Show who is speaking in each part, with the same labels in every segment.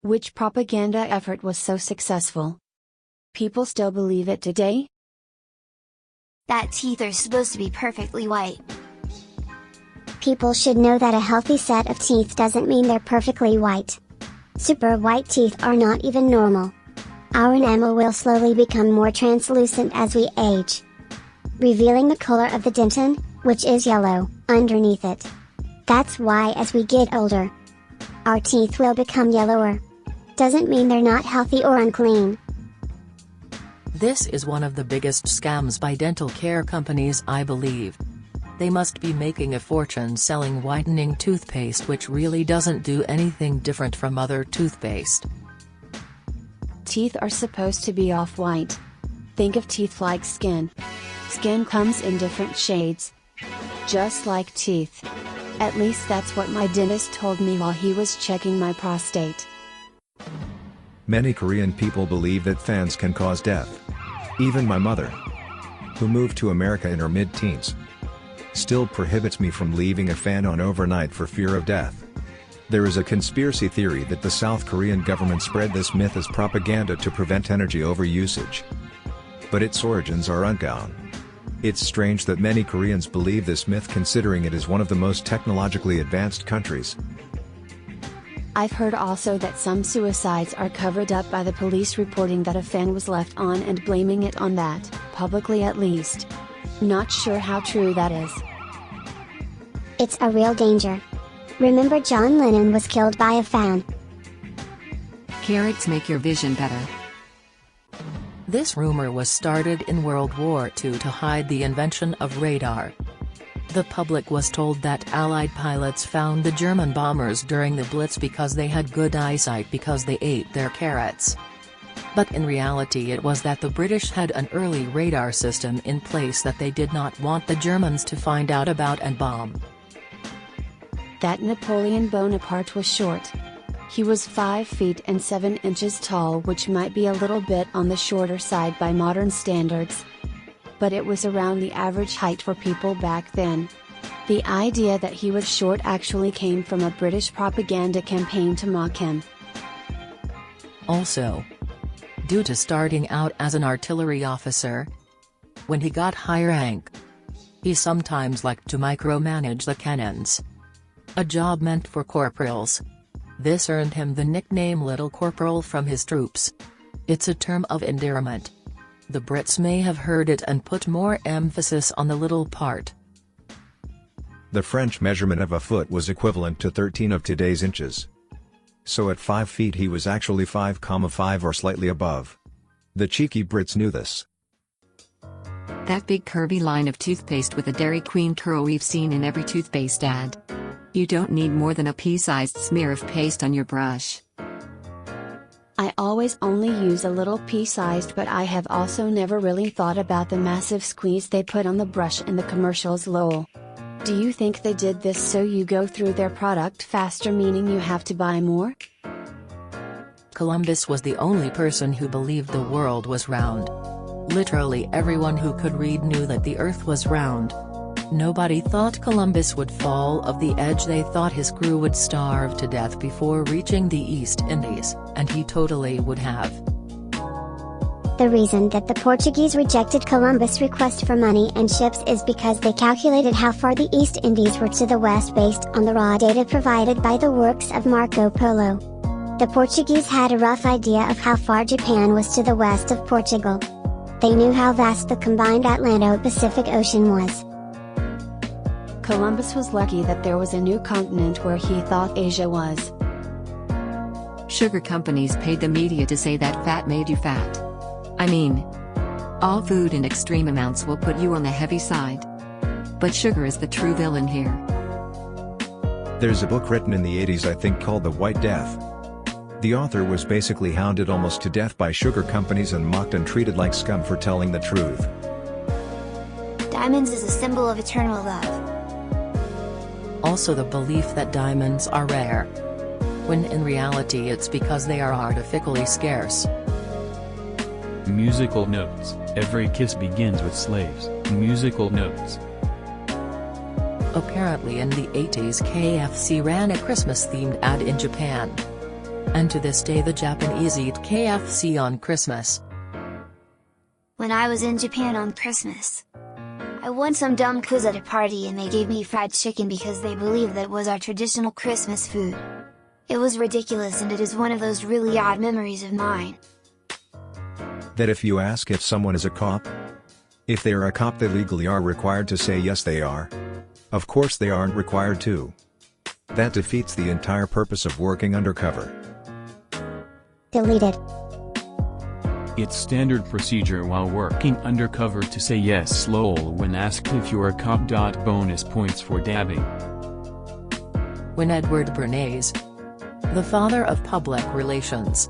Speaker 1: Which propaganda effort was so successful? People still believe it today?
Speaker 2: That teeth are supposed to be perfectly white.
Speaker 3: People should know that a healthy set of teeth doesn't mean they're perfectly white. Super white teeth are not even normal. Our enamel will slowly become more translucent as we age, revealing the color of the dentin, which is yellow, underneath it. That's why as we get older, our teeth will become yellower. Doesn't mean they're not healthy or unclean.
Speaker 4: This is one of the biggest scams by dental care companies, I believe. They must be making a fortune selling whitening toothpaste, which really doesn't do anything different from other toothpaste.
Speaker 1: Teeth are supposed to be off-white. Think of teeth like skin. Skin comes in different shades, just like teeth. At least that's what my dentist told me while he was checking my prostate.
Speaker 5: Many Korean people believe that fans can cause death. Even my mother, who moved to America in her mid-teens, still prohibits me from leaving a fan on overnight for fear of death. There is a conspiracy theory that the South Korean government spread this myth as propaganda to prevent energy overusage. But its origins are unknown. It's strange that many Koreans believe this myth, considering it is one of the most technologically advanced countries.
Speaker 1: I've heard also that some suicides are covered up by the police reporting that a fan was left on and blaming it on that, publicly at least. Not sure how true that is.
Speaker 3: It's a real danger. Remember John Lennon was killed by a fan.
Speaker 6: Carrots make your vision better.
Speaker 4: This rumor was started in World War II to hide the invention of radar. The public was told that Allied pilots found the German bombers during the Blitz because they had good eyesight because they ate their carrots. But in reality it was that the British had an early radar system in place that they did not want the Germans to find out about and bomb.
Speaker 1: That Napoleon Bonaparte was short. He was 5 feet and 7 inches tall, which might be a little bit on the shorter side by modern standards. But it was around the average height for people back then. The idea that he was short actually came from a British propaganda campaign to mock him.
Speaker 4: Also, due to starting out as an artillery officer, when he got higher rank, he sometimes liked to micromanage the cannons. A job meant for corporals. This earned him the nickname Little Corporal from his troops. It's a term of endearment. The Brits may have heard it and put more emphasis on the little part.
Speaker 5: The French measurement of a foot was equivalent to 13 of today's inches. So at 5 feet he was actually 5,5 or slightly above. The cheeky Brits knew this.
Speaker 6: That big curvy line of toothpaste with a Dairy Queen curl we've seen in every toothpaste ad. You don't need more than a pea-sized smear of paste on your brush.
Speaker 1: I always only use a little pea-sized, but I have also never really thought about the massive squeeze they put on the brush in the commercials. Lol. Do you think they did this so you go through their product faster, meaning you have to buy more?
Speaker 4: Columbus was the only person who believed the world was round. Literally everyone who could read knew that the earth was round. Nobody thought Columbus would fall off the edge. They thought his crew would starve to death before reaching the East Indies, and he totally would have.
Speaker 3: The reason that the Portuguese rejected Columbus' request for money and ships is because they calculated how far the East Indies were to the west based on the raw data provided by the works of Marco Polo. The Portuguese had a rough idea of how far Japan was to the west of Portugal. They knew how vast the combined Atlanto-Pacific Ocean was.
Speaker 1: Columbus was lucky that there was a new continent where he thought Asia was.
Speaker 6: Sugar companies paid the media to say that fat made you fat. I mean, all food in extreme amounts will put you on the heavy side. But sugar is the true villain here.
Speaker 5: There's a book written in the 80s, I think, called The White Death. The author was basically hounded almost to death by sugar companies and mocked and treated like scum for telling the truth.
Speaker 2: Diamonds is a symbol of eternal love.
Speaker 4: Also the belief that diamonds are rare, when in reality it's because they are artificially scarce.
Speaker 7: Musical notes. Every kiss begins with slaves. Musical notes.
Speaker 4: Apparently in the 80s KFC ran a Christmas-themed ad in Japan. and to this day the Japanese eat KFC on Christmas.
Speaker 2: When I was in Japan on Christmas, I won some dumb quiz at a party and they gave me fried chicken because they believed that was our traditional Christmas food. It was ridiculous and it is one of those really odd memories of mine.
Speaker 5: That if you ask if someone is a cop? If they are a cop they legally are required to say yes they are. Of course they aren't required to. That defeats the entire purpose of working undercover.
Speaker 3: Deleted.
Speaker 7: It's standard procedure while working undercover to say yes lol when asked if you're a cop. Bonus points for dabbing.
Speaker 4: When Edward Bernays, the father of public relations,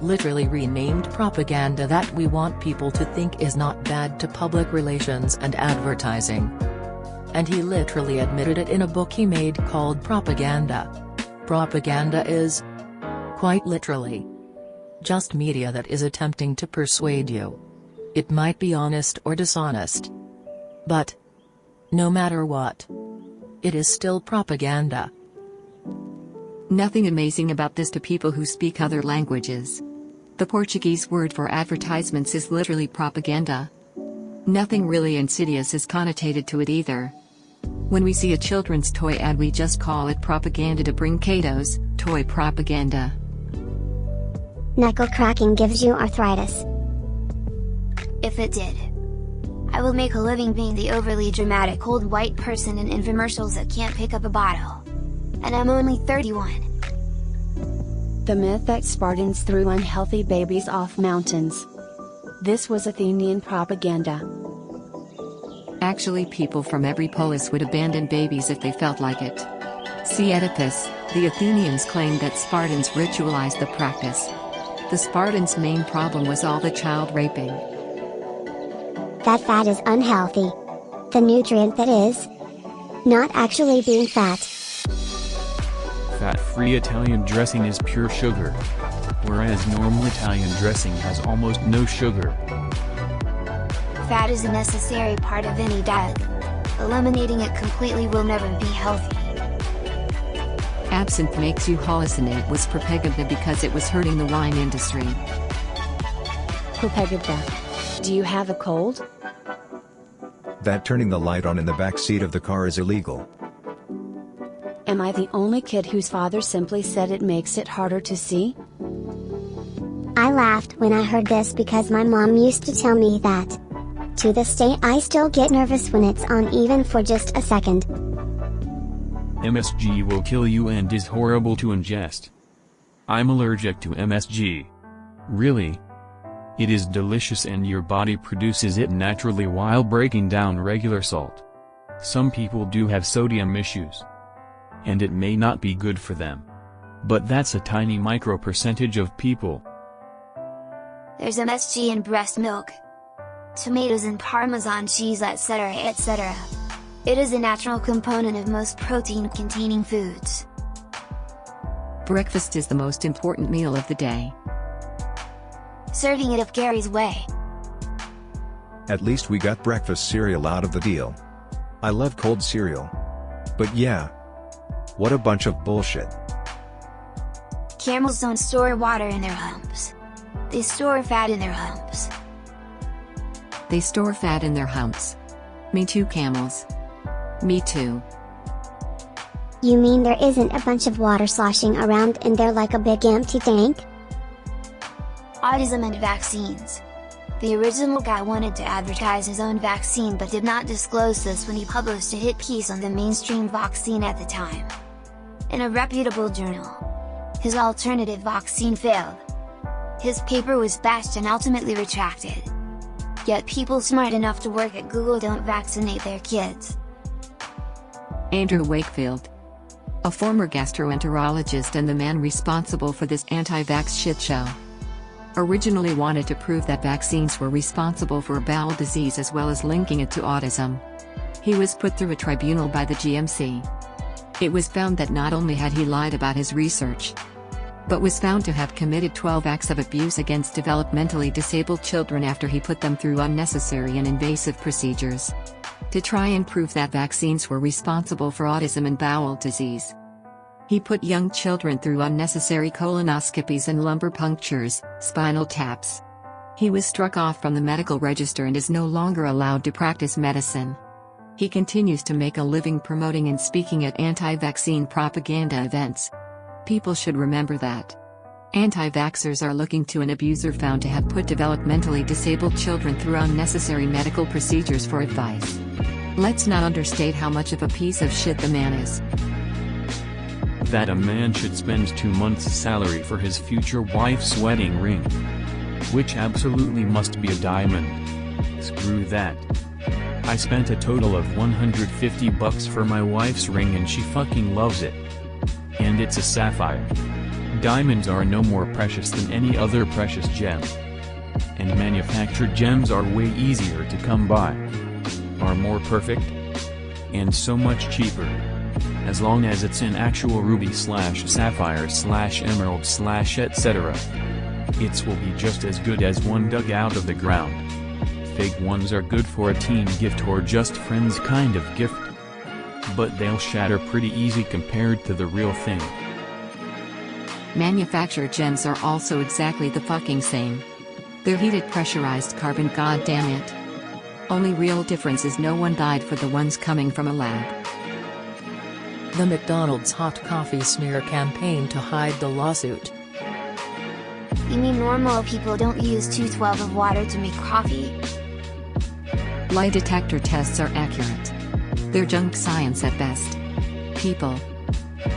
Speaker 4: literally renamed propaganda that we want people to think is not bad to public relations and advertising. And he literally admitted it in a book he made called Propaganda. Propaganda is, quite literally, just media that is attempting to persuade you. It might be honest or dishonest. But, no matter what, it is still propaganda.
Speaker 6: Nothing amazing about this to people who speak other languages. The Portuguese word for advertisements is literally propaganda. Nothing really insidious is connotated to it either. When we see a children's toy ad we just call it propaganda to bring kiddos, toy propaganda.
Speaker 3: Knuckle cracking gives you arthritis.
Speaker 2: If it did, I will make a living being the overly dramatic old white person in infomercials that can't pick up a bottle. And I'm only 31.
Speaker 1: The myth that Spartans threw unhealthy babies off mountains. This was Athenian propaganda.
Speaker 6: Actually, people from every polis would abandon babies if they felt like it. See Oedipus, the Athenians claimed that Spartans ritualized the practice. The Spartans' main problem was all the child raping.
Speaker 3: That fat is unhealthy. The nutrient that is not actually being fat.
Speaker 7: Fat-free Italian dressing is pure sugar, whereas normal Italian dressing has almost no sugar.
Speaker 2: Fat is a necessary part of any diet. Eliminating it completely will never be healthy.
Speaker 6: Absinthe makes you hallucinate was propaganda because it was hurting the wine industry.
Speaker 1: Propaganda. Do you have a cold?
Speaker 5: That turning the light on in the back seat of the car is illegal.
Speaker 1: Am I the only kid whose father simply said it makes it harder to see?
Speaker 3: I laughed when I heard this because my mom used to tell me that. To this day I still get nervous when it's on even for just a second.
Speaker 7: MSG will kill you and is horrible to ingest. I'm allergic to MSG. Really? It is delicious and your body produces it naturally while breaking down regular salt. Some people do have sodium issues. And it may not be good for them. But that's a tiny micro percentage of people.
Speaker 2: There's MSG in breast milk, tomatoes and Parmesan cheese, etc., etc. It is a natural component of most protein-containing foods.
Speaker 6: Breakfast is the most important meal of the day.
Speaker 2: Serving it up Gary's way.
Speaker 5: At least we got breakfast cereal out of the deal. I love cold cereal. But yeah. What a bunch of bullshit.
Speaker 2: Camels don't store water in their humps. They store fat in their humps.
Speaker 6: They store fat in their humps. Me too, camels. Me too.
Speaker 3: You mean there isn't a bunch of water sloshing around in there like a big empty tank?
Speaker 2: Autism and vaccines. The original guy wanted to advertise his own vaccine but did not disclose this when he published a hit piece on the mainstream vaccine at the time. In a reputable journal. His alternative vaccine failed. His paper was bashed and ultimately retracted. Yet people smart enough to work at Google don't vaccinate their kids.
Speaker 6: Andrew Wakefield, a former gastroenterologist and the man responsible for this anti-vax shitshow, originally wanted to prove that vaccines were responsible for bowel disease as well as linking it to autism. He was put through a tribunal by the GMC. It was found that not only had he lied about his research, but was found to have committed 12 acts of abuse against developmentally disabled children after he put them through unnecessary and invasive procedures to try and prove that vaccines were responsible for autism and bowel disease. He put young children through unnecessary colonoscopies and lumbar punctures, spinal taps. He was struck off from the medical register and is no longer allowed to practice medicine. He continues to make a living promoting and speaking at anti-vaccine propaganda events. People should remember that. Anti-vaxxers are looking to an abuser found to have put developmentally disabled children through unnecessary medical procedures for advice. Let's not understate how much of a piece of shit the man is.
Speaker 7: That a man should spend 2 months' salary for his future wife's wedding ring. Which absolutely must be a diamond. Screw that. I spent a total of $150 for my wife's ring and she fucking loves it. And it's a sapphire. Diamonds are no more precious than any other precious gem. And manufactured gems are way easier to come by. Are more perfect. And so much cheaper. As long as it's an actual ruby/sapphire/emerald/etc. It will be just as good as one dug out of the ground. Fake ones are good for a team gift or just friends kind of gift. But they'll shatter pretty easy compared to the real thing.
Speaker 6: Manufactured gems are also exactly the fucking same. They're heated pressurized carbon, goddammit. Only real difference is no one died for the ones coming from a lab.
Speaker 4: The McDonald's hot coffee smear campaign to hide the lawsuit.
Speaker 2: You mean normal people don't use 2/12 of water to make coffee?
Speaker 6: Lie detector tests are accurate. They're junk science at best. People.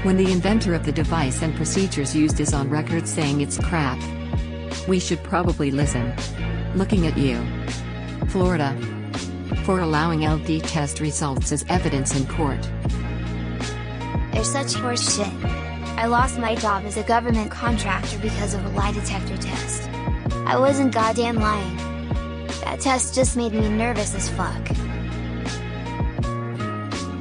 Speaker 6: When the inventor of the device and procedures used is on record saying it's crap, we should probably listen. Looking at you, Florida, for allowing LD test results as evidence in court.
Speaker 2: They're such horse shit. I lost my job as a government contractor because of a lie detector test. I wasn't goddamn lying. That test just made me nervous as fuck.